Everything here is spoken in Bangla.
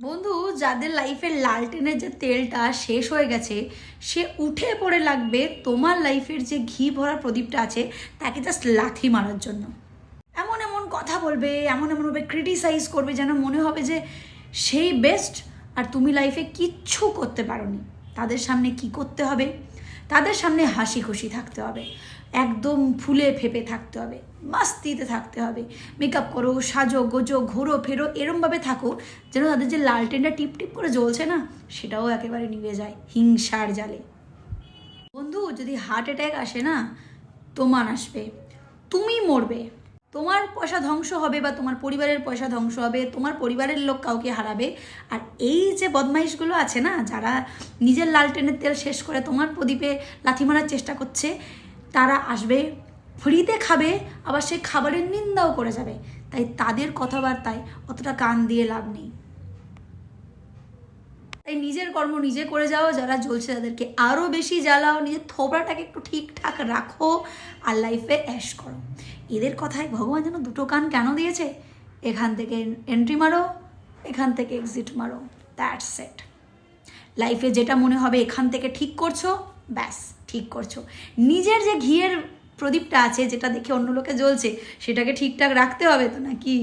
বন্ধু, যাদের লাইফের লালটেনের যে তেলটা শেষ হয়ে গেছে, সে উঠে পড়ে লাগবে তোমার লাইফের যে ঘি ভরা প্রদীপটা আছে তাকে জাস্ট লাথি মারার জন্য। এমন এমন কথা বলবে, এমন এমনভাবে ক্রিটিসাইজ করবে যেন মনে হবে যে সেই বেস্ট আর তুমি লাইফে কিচ্ছু করতে পারোনি। তাদের সামনে কি করতে হবে? তাদের সামনে হাসি খুশি থাকতে হবে, একদম ফুলে ফেপে থাকতে হবে, মাস্তিতে থাকতে হবে, মেকআপ করো, সাজো গোজো, ঘোরো ফেরো, এরমভাবে থাকো যেন তাদের যে লালটেনটা টিপ টিপ করে জ্বলছে না, সেটাও একেবারে নিভে যায় হিংসার জালে। বন্ধু, যদি হার্ট অ্যাটাক আসে না, তোমার আসবে, তুমি মরবে, তোমার পয়সা ধ্বংস হবে বা তোমার পরিবারের পয়সা ধ্বংস হবে, তোমার পরিবারের লোক কাউকে হারাবে। আর এই যে বদমাইশগুলো আছে না, যারা নিজের লালটেনের তেল শেষ করে তোমার প্রদীপে লাথি মারার চেষ্টা করছে, তারা আসবে, ফ্রিতে খাবে, আবার সেই খাবারের নিন্দাও করে যাবে। তাই তাদের কথাবার্তায় অতটা কান দিয়ে লাভ নেই। তাই নিজের কর্ম নিজে করে যাও, যারা জ্বলছে তাদেরকে আরও বেশি জ্বালাও, নিজের থোবড়াটাকে একটু ঠিকঠাক রাখো আর লাইফে অ্যাশ করো। এদের কথায় ভগবান যেন দুটো কান কেন দিয়েছে? এখান থেকে এন্ট্রি মারো, এখান থেকে এক্সিট মারো, দ্যাটস ইট। লাইফে যেটা মনে হবে এখান থেকে ঠিক করছো, ব্যাস ঠিক করছো। নিজের যে ঘিয়ের প্রদীপটা আছে, যেটা দেখে অন্য লোকে জ্বলছে, সেটাকে ঠিকঠাক রাখতে হবে তো, নাকি?